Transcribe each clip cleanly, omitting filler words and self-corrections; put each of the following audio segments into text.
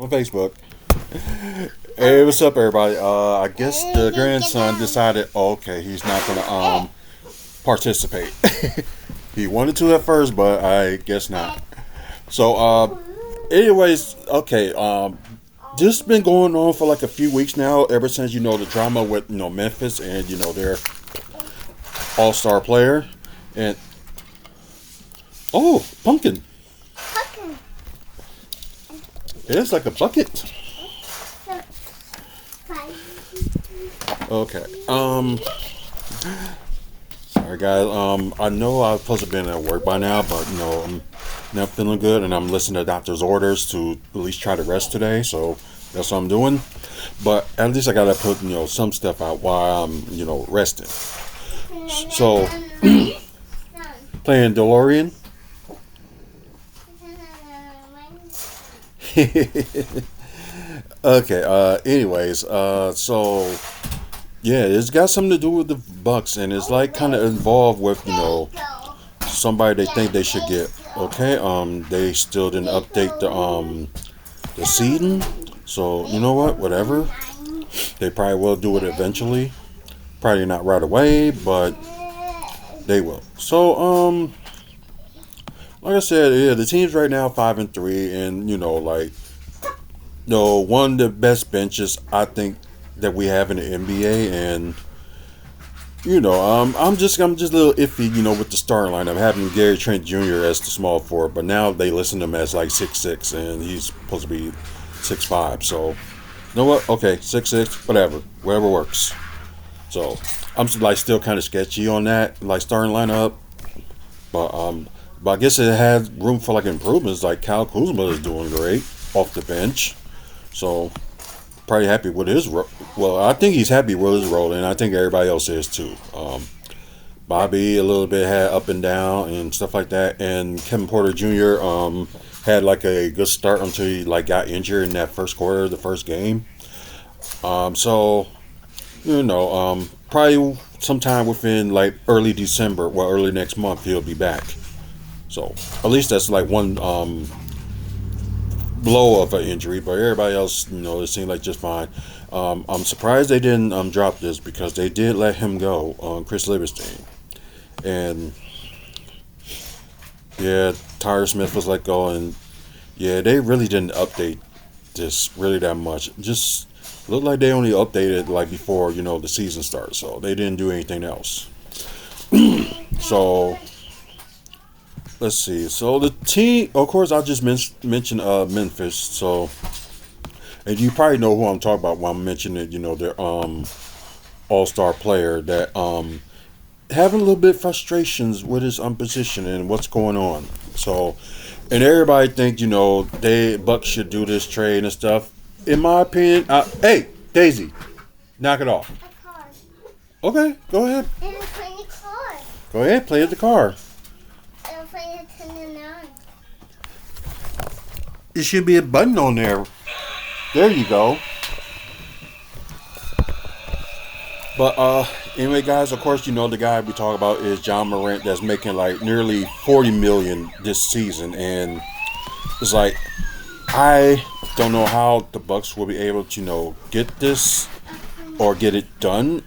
on Facebook. Hey, what's up, everybody? I guess the grandson decided, okay, he's not gonna participate. He wanted to at first, but I guess not. So, anyways, okay. This has been going on for like a few weeks now. Ever since the drama with Memphis and their all-star player and oh, pumpkin. It's like a bucket. Okay. Sorry guys. I know I was supposed to be at work by now, but I'm not feeling good, and I'm listening to doctor's orders to at least try to rest today. So that's what I'm doing. But at least I gotta put some stuff out while I'm resting. So playing DeLorean. Okay. Anyways. So yeah, it's got something to do with the Bucks, and it's like kind of involved with somebody they think they should get. Okay. They still didn't update the seeding, so you know what? Whatever. They probably will do it eventually. Probably not right away, but they will. So like I said, yeah, the team's right now 5-3, and one of the best benches I think that we have in the NBA, and I'm just a little iffy, with the starting lineup, having Gary Trent Jr. as the small forward, but now they listen to him as like 6'6", and he's supposed to be 6'5". So you know what? Okay, 6'6", whatever works. So I'm like still kind of sketchy on that, like starting lineup, but I guess it has room for like improvements. Like Kyle Kuzma is doing great off the bench, so probably happy with his role. Well, I think he's happy with his role, and I think everybody else is too. Bobby a little bit had up and down and stuff like that, and Kevin Porter Jr. Had like a good start until he like got injured in that first quarter of the first game. So probably sometime within like early December, well, early next month, he'll be back. So at least that's like one blow of an injury, but everybody else, it seemed like just fine. I'm surprised they didn't drop this, because they did let him go on Chris Livingston, and yeah, Tyler Smith was let go, and yeah, they really didn't update this really that much. Just looked like they only updated like before the season starts, so they didn't do anything else. So let's see. So the team, of course, I just mentioned Memphis. So, and you probably know who I'm talking about when I'm mentioning their all-star player that having a little bit of frustrations with his position and what's going on. So, and everybody think they Bucks should do this trade and stuff. In my opinion, hey Daisy, knock it off. Okay, go ahead. Go ahead, play at the car. It should be a button on there. There you go. But anyway, guys, of course, the guy we talk about is John Morant, that's making like nearly $40 million this season, and it's like I don't know how the Bucks will be able to get this or get it done.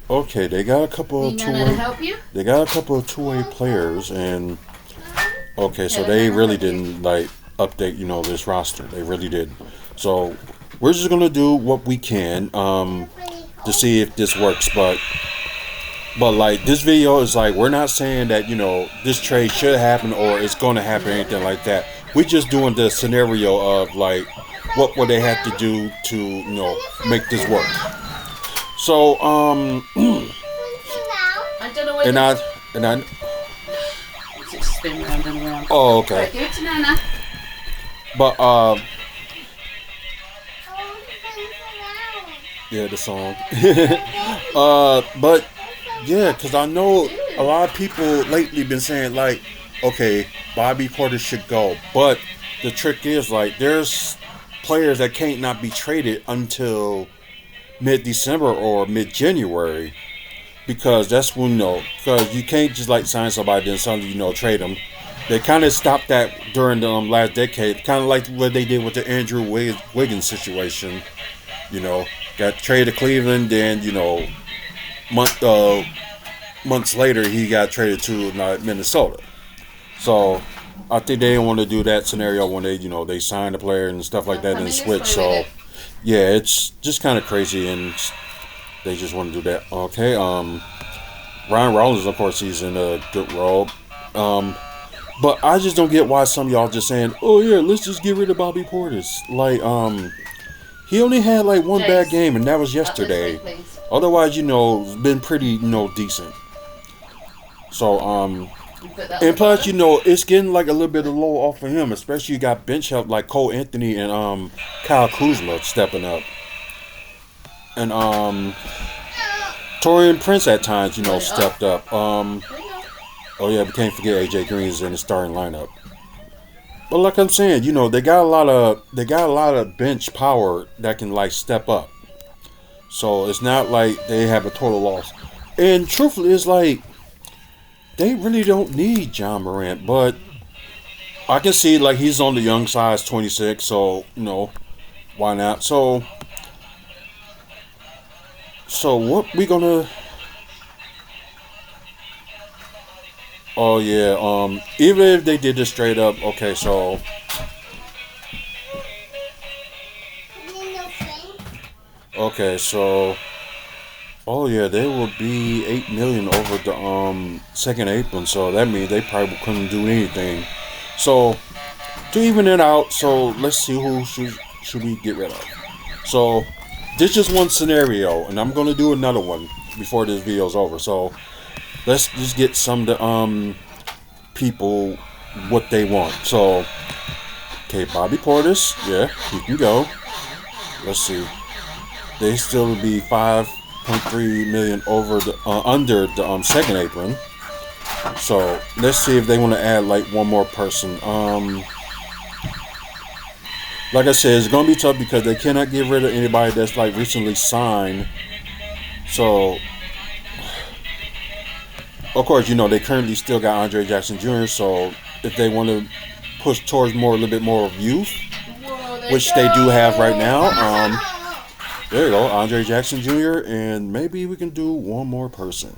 Okay, they got a couple of two-way players, and okay, so they really didn't like update this roster. They really did. So we're just gonna do what we can to see if this works, but like this video is like, we're not saying that this trade should happen or it's gonna happen or anything like that. We're just doing the scenario of like what would they have to do to make this work. So and I spin round and round. Oh, okay. But yeah, the song. But yeah, because I know a lot of people lately been saying like, okay, Bobby Porter should go, but the trick is like there's players that can't not be traded until mid-December or mid-January, because that's when because you can't just like sign somebody then suddenly trade them They kind of stopped that during the last decade, kind of like what they did with the Andrew Wiggins situation. You know, got traded to Cleveland, then month months later he got traded to Minnesota. So I think they don't want to do that scenario when they sign the player and stuff like that and switch. So yeah, it's just kind of crazy, and they just want to do that. Okay, Ryan Rollins, of course, he's in a good role. But I just don't get why some of y'all just saying, "Oh yeah, let's just get rid of Bobby Portis." Like, he only had like one bad game, and that was yesterday. Otherwise, it's been pretty, decent. So, and plus, it's getting like a little bit of low off of him, especially you got bench help like Cole Anthony and Kyle Kuzma stepping up, and Torian Prince at times, stepped up. Oh yeah, we can't forget AJ Green's in the starting lineup. But like I'm saying, they got a lot of bench power that can like step up. So it's not like they have a total loss. And truthfully, it's like they really don't need John Morant, but I can see like he's on the young side, 26, so why not? So what we gonna? Oh yeah, even if they did this straight up, okay, so okay, so oh yeah, they will be 8 million over the second apron, so that means they probably couldn't do anything. So to even it out, so let's see who should we get rid of. So this is just one scenario, and I'm gonna do another one before this video's over. So let's just get some of the people what they want. So okay, Bobby Portis, yeah, he can go. Let's see. They still would be 5.3 million over the under the second apron. So let's see if they want to add like one more person. Like I said, it's gonna be tough because they cannot get rid of anybody that's like recently signed. So of course, they currently still got Andre Jackson Jr. So if they want to push towards a little bit more of youth, which they do have right now, there you go, Andre Jackson Jr. And maybe we can do one more person.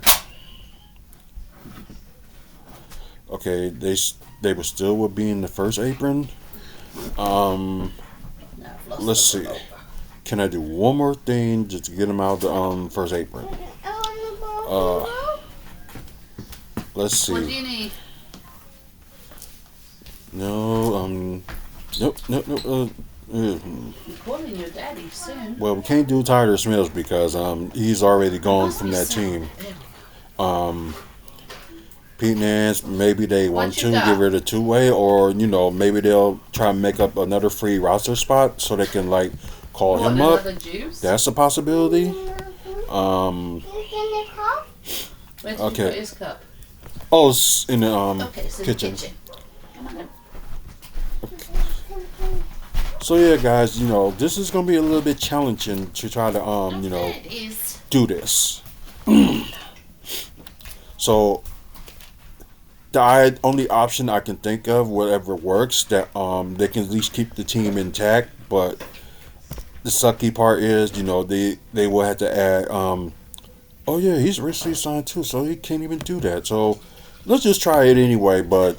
Okay, they would be in the first apron. Let's see. Can I do one more thing just to get them out of the first apron? Let's see. What do you need? No, nope. You're calling your daddy soon. Well, we can't do Tyler Smith because he's already gone from that team. Pete Nance, maybe they want to get rid of two-way, or maybe they'll try and make up another free roster spot so they can like call him up. That's a possibility. Where's okay. His cup? Oh, it's in the kitchen. Come on then. Okay. So yeah, guys, this is gonna be a little bit challenging to try to do this. So the only option I can think of, whatever works, that they can at least keep the team intact. But the sucky part is, they will have to add. Oh yeah, he's recently signed too, so he can't even do that. So let's just try it anyway. But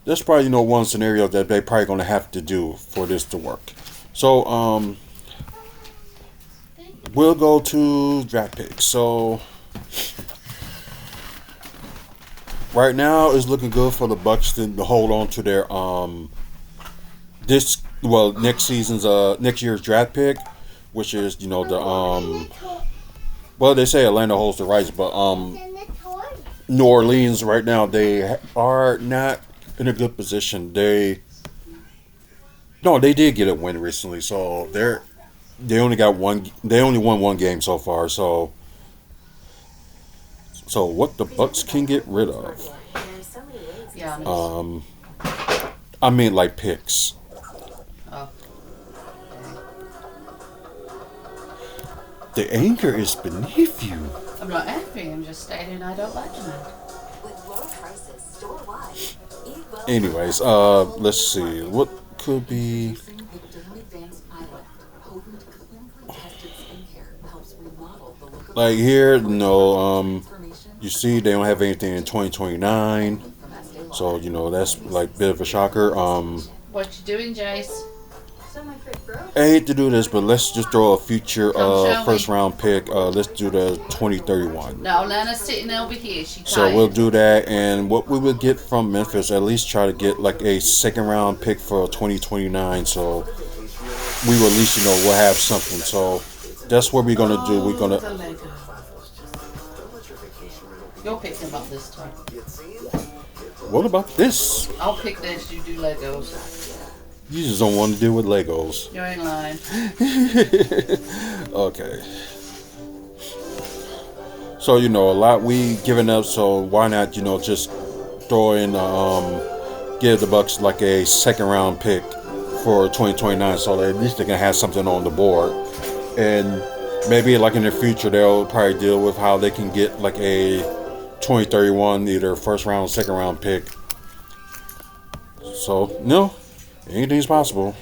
that's probably one scenario that they probably gonna have to do for this to work. So we'll go to draft picks. So right now it's looking good for the Bucks to hold on to their next year's draft pick, which is the well, they say Atlanta holds the rights, but New Orleans right now, they are not in a good position. They did get a win recently, so they only won one game so far. So what the Bucks can get rid of? I mean like picks. Oh. The anger is beneath you. I'm not angry, I'm just stating I don't like them. With low prices store-wide, eat well Anyways, let's see. What could be like here? No, you see, they don't have anything in 2029, so that's like a bit of a shocker. What you doing, Jace? I hate to do this, but let's just throw a future Come, first round pick. Let's do the 2031. No, Lana's sitting over here. She So we'll do that, and what we would get from Memphis, at least try to get like a second round pick for 2029. So we will at least we'll have something. So that's what we're gonna do. We're gonna. You're picking about this time. What about this? I'll pick this. You do Legos. You just don't want to deal with Legos. You ain't lying. Okay. So a lot we giving up. So why not just throw in give the Bucks like a second round pick for 2029, so that at least they can have something on the board, and maybe like in the future they'll probably deal with how they can get like a 2031 either first round, second round pick. So anything's possible.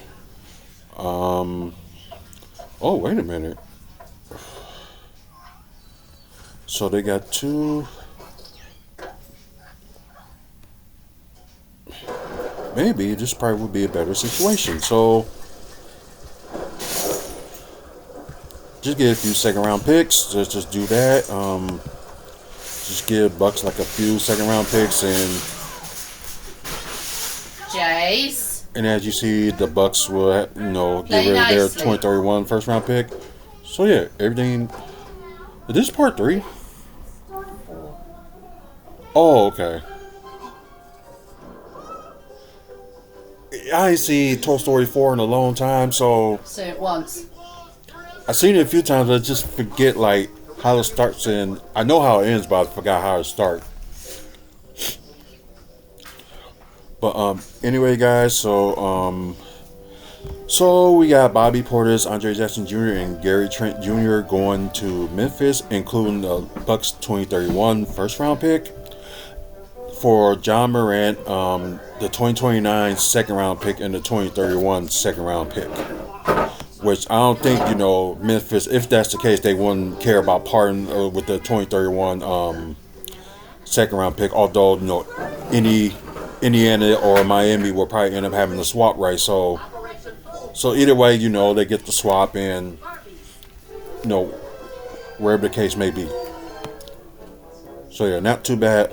Oh, wait a minute. So they got two. Maybe this probably would be a better situation. So just get a few second round picks. Let's just do that. Just give Bucks like a few second round picks, and Jace. and as you see, the Bucks will give Play their nicely. 2031 first round pick. So yeah, everything. This is part 3. Oh, okay. I ain't seen Toy Story 4 in a long time, so Say it once. I've seen it a few times. I just forget like how it starts, and I know how it ends, but I forgot how it starts. But anyway, guys. So we got Bobby Portis, Andre Jackson Jr., and Gary Trent Jr. going to Memphis, including the Bucks 2031 first round pick. For John Morant, the 2029 second round pick and the 2031 second round pick. Which I don't think, Memphis, if that's the case, they wouldn't care about parting with the 2031 second round pick. Although, Indiana or Miami will probably end up having the swap right. So either way, they get the swap, and, wherever the case may be. So yeah, not too bad.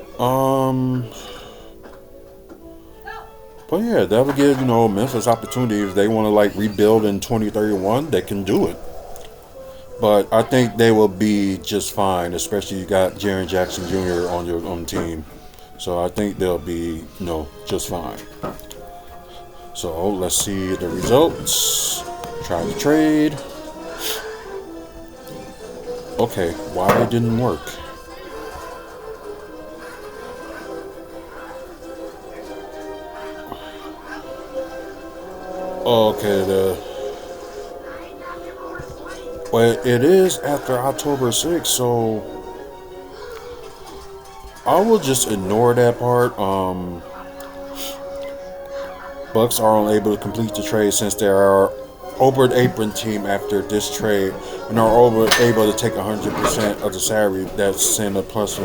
But yeah, that would give Memphis opportunity if they want to like rebuild in 2031. They can do it. But I think they will be just fine, especially you got Jaren Jackson Jr. on the team. So I think they'll be just fine. So let's see the results. Try to trade. Okay, why it didn't work? Okay, but it is after October 6th, so I will just ignore that part. Bucks are unable to complete the trade since they are over the apron team after this trade, and are able to take 100% of the salary that's sent a plus.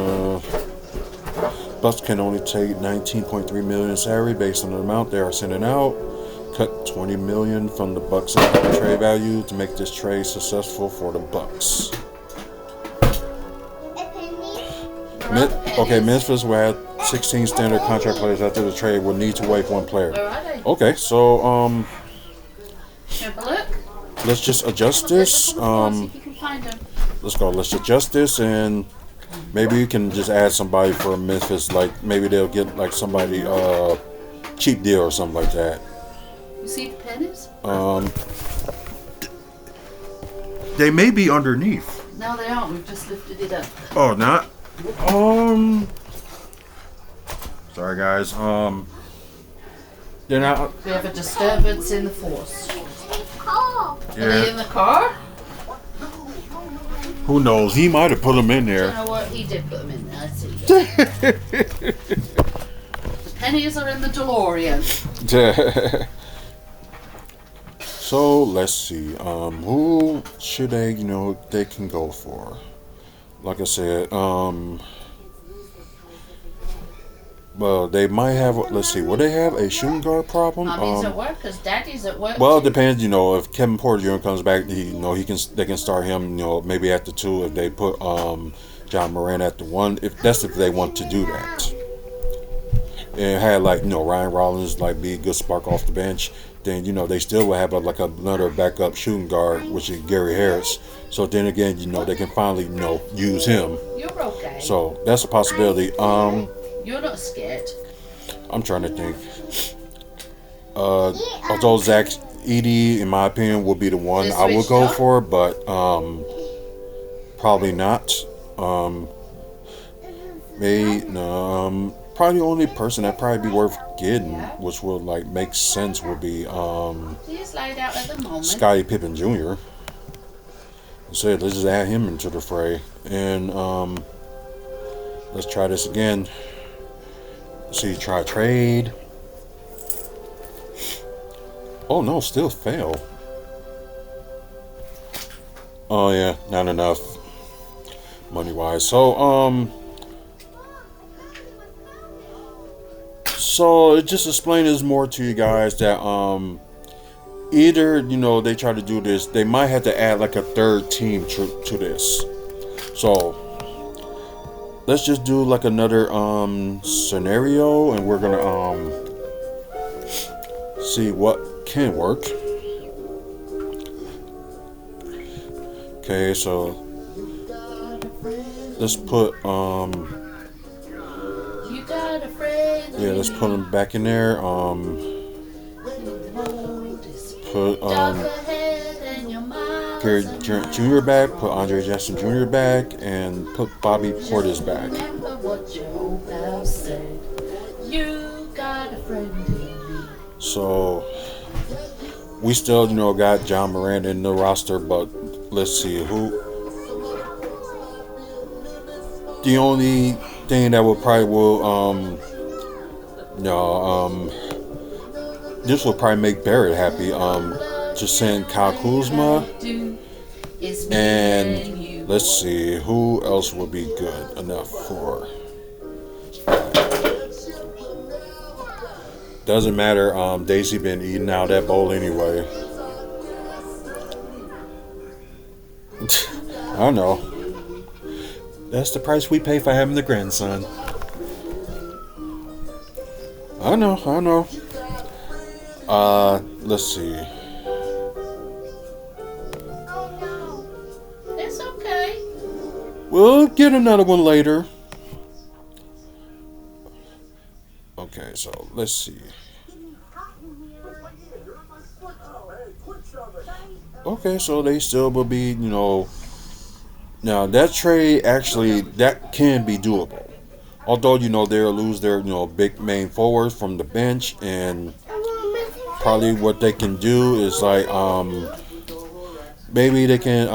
Bucks can only take 19.3 million in salary based on the amount they are sending out. Cut $20 million from the Bucks' trade value to make this trade successful for the Bucks. Memphis will have 16 standard contract players after the trade. Will need to waive one player. Where are they? Okay, so Have a look. let's just adjust this. See if you can find them. Let's go. Let's adjust this, and maybe you can just add somebody for Memphis. Like maybe they'll get like somebody cheap deal or something like that. You see the pennies? They may be underneath. No, they aren't. We've just lifted it up. Oh, not. Sorry, guys. They're not. We have a disturbance in the force. Are they Yeah. in the car? Who knows? He might have put them in You there. know what? He did put them in there. I see that. The pennies are in the DeLorean. So let's see. Who should they? They can go for. Like I said, well, they might have. Let's see. Will they have a shooting guard problem? Mommy's at work because Daddy's at work. Well, it too. depends. If Kevin Porter Jr. comes back, he can. They can start him. Maybe at the 2 if they put John Moran at the 1. If they want to do that, and had Ryan Rollins be a good spark off the bench, then they still will have another backup shooting guard, which is Gary Harris. So then again, they can finally use him. You're okay. So that's a possibility. You're not scared. I'm trying to think. Although Zach Edey, in my opinion, will be the one I would go for, but probably not. Probably the only person that probably be worth getting, which would make sense, would be He's laid out at the moment. Scottie Pippen Jr. So let's just add him into the fray, and let's try this again. See, try trade. Oh no, still fail. Oh yeah, not enough money wise. So it just explains this more to you guys that either they try to do this, they might have to add a third team to this. So let's just do another scenario, and we're gonna see what can work. Okay, so let's put You got a friend. yeah, let's put him back in there. Put Gary Jr. back, put Andre Jackson Jr. back, and put Bobby Portis back. Remember what your old pal said. You got a friend in me. So we still, got John Moran in the roster, but let's see who. The only thing that this will probably make Barrett happy. Just send Kyle Kuzma, and let's see who else would be good enough for. Doesn't matter. Daisy been eating out that bowl anyway. I don't know. That's the price we pay for having the grandson. I know. Let's see. It's okay. We'll get another one later. Okay, so let's see. Okay, so they still will be, now that trade actually, that can be doable. Although, they'll lose their, big main forwards from the bench, and probably what they can do is maybe they can,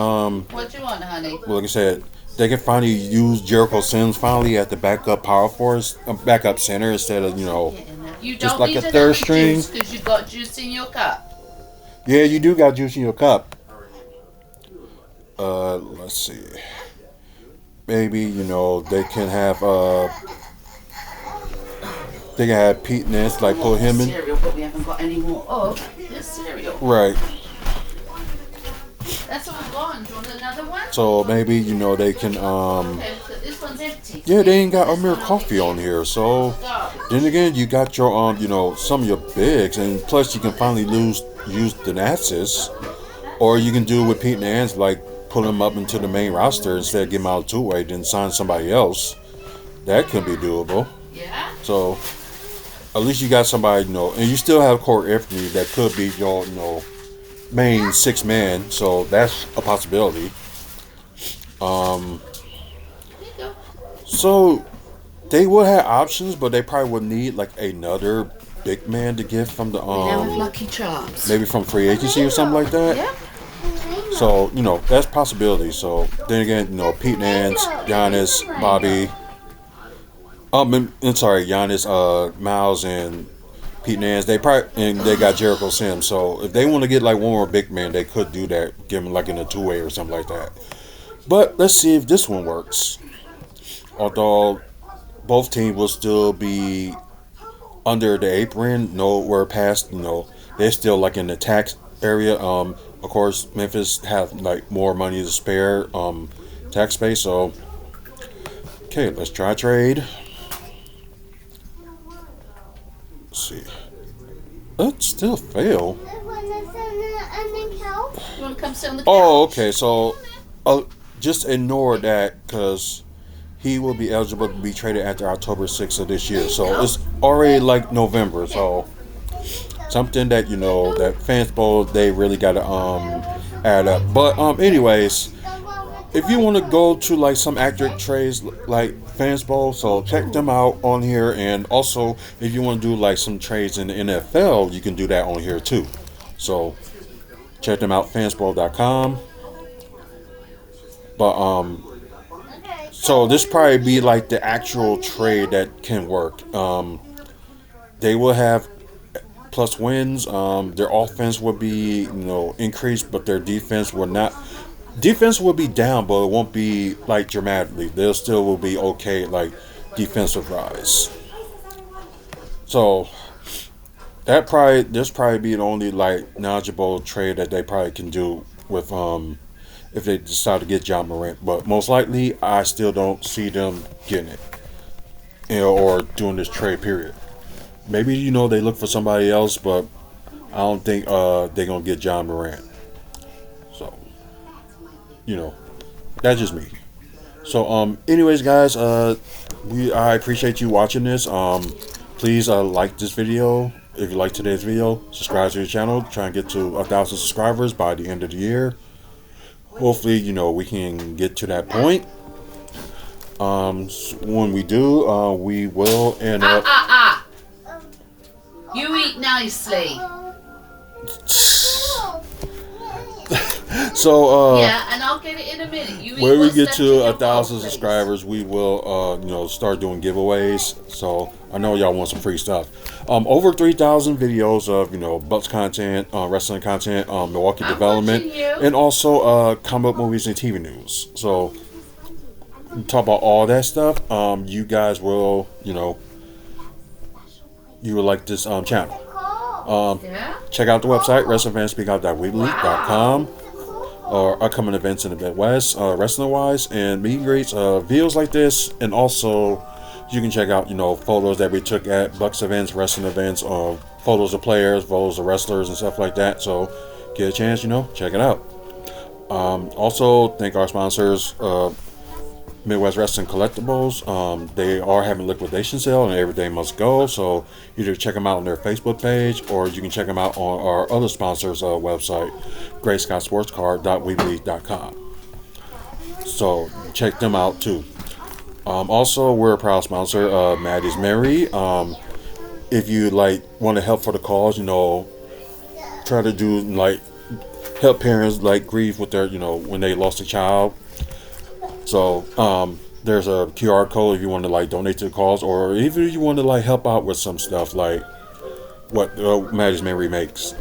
What you want, honey? well, like I said, they can finally use Jericho Sims finally at the backup power force, backup center instead of, You just don't like need a third another string. juice because you got juice in your cup. Yeah, you do got juice in your cup. Let's see. Maybe, they can have Pete Nance, put him in. Cereal, but we haven't got any more of this cereal. Right. That's all gone. Do you want another one? So maybe, they can Okay, so this one's empty. yeah, they ain't got Amir Coffee on here, so then again you got your some of your bigs, and plus you can finally use the Nazis, or you can do with Pete Nance, pull him up into the main roster instead of give him out two-way, then sign somebody else. That could be doable. Yeah? So at least you got somebody, and you still have Corey Anthony that could be your, main 6-man. So that's a possibility. So they will have options, but they probably would need another big man to get from the Now with Lucky Charms. maybe from free agency or something like that. Yeah. So, that's a possibility. So, then again, Pete Nance, Giannis, Bobby, I'm sorry, Giannis, Miles, and Pete Nance. They probably and they got Jericho Sims. So if they want to get like one more big man, they could do that. Give him like in a two-way or something like that. But let's see if this one works. Although both teams will still be under the apron, nowhere past. They're still like in the tax area. Of course, Memphis have like more money to spare. Tax space. So okay, let's try trade. Let's see. That still fail. You want to come sit on the couch? Oh, okay. So, just ignore that because he will be eligible to be traded after October 6th of this year. So it's already like November. So something that that Fanspo they really gotta add up. But anyways, if you want to go to like some accurate trades like Fanspo, so check them out on here. And also, if you want to do like some trades in the NFL, you can do that on here too. So check them out, fanspo.com. But so this probably be like the actual trade that can work. They will have plus wins. Their offense will be increased, but their defense will not. Defense will be down, but it won't be like dramatically. They'll still will be okay, like defensive rise. So this probably be the only like knowledgeable trade that they probably can do with if they decide to get John Morant. But most likely, I still don't see them getting it, or doing this trade period. Maybe they look for somebody else, but I don't think they're gonna get John Morant. So that's just me. So anyways, guys, I appreciate you watching this. Please like this video. If you like today's video, subscribe to the channel. Try and get to 1,000 subscribers by the end of the year. Hopefully, we can get to that point. When we do, we will end up. You eat nicely. So yeah, and I'll get it in a minute. You eat when we what's get left to in your 1,000 bowl, please. subscribers, we will start doing giveaways. So I know y'all want some free stuff. Over 3,000 videos of Bucks content, wrestling content, Milwaukee I'm development, watching you. and also comic movies and TV news. So talk about all that stuff. You guys will you will like this channel. Yeah. Check out the website wrestlingfanspeakout.weebly.com. Or upcoming events in the Midwest, wrestling wise, and meet and greets, videos like this, and also you can check out photos that we took at Bucks events, wrestling events, photos of players, photos of wrestlers, and stuff like that. So get a chance, check it out. Also thank our sponsors, Midwest Wrestling Collectibles. They are having liquidation sale and everything must go. So either check them out on their Facebook page or you can check them out on our other sponsors' website, GreatScottSportsCard.weebly.com. So check them out too. Also, we're a proud sponsor, Maddie's Mary. If you want to help for the cause, try to do help parents grieve with their when they lost a child. So there's a QR code if you want to donate to the cause, or even if you want to help out with some stuff like what Maddie's Mary makes,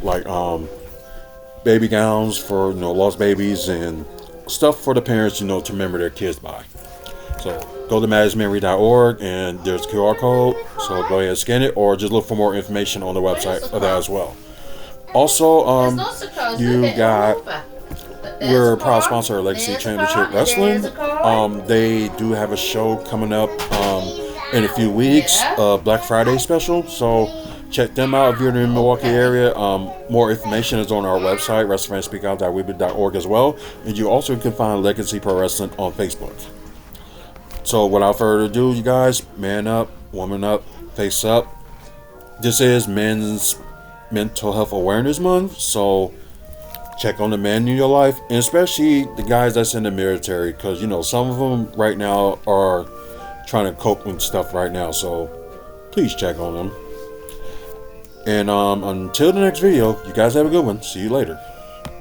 baby gowns for lost babies and stuff for the parents to remember their kids by. So go to maddiesmary.org and there's a QR code. So go ahead and scan it, or just look for more information on the website of that as well. Also, you got. We're a proud sponsor of Legacy Championship Wrestling. They do have a show coming up in a few weeks, Black Friday special. So check them out if you're in the Milwaukee area. More information is on our website, wrestlingfanspeakout.weebly.org as well. And you also can find Legacy Pro Wrestling on Facebook. So without further ado, you guys, man up, woman up, face up. This is Men's Mental Health Awareness Month. So check on the men in your life, and especially the guys that's in the military, because some of them right now are trying to cope with stuff right now. So please check on them. And until the next video, you guys have a good one. See you later.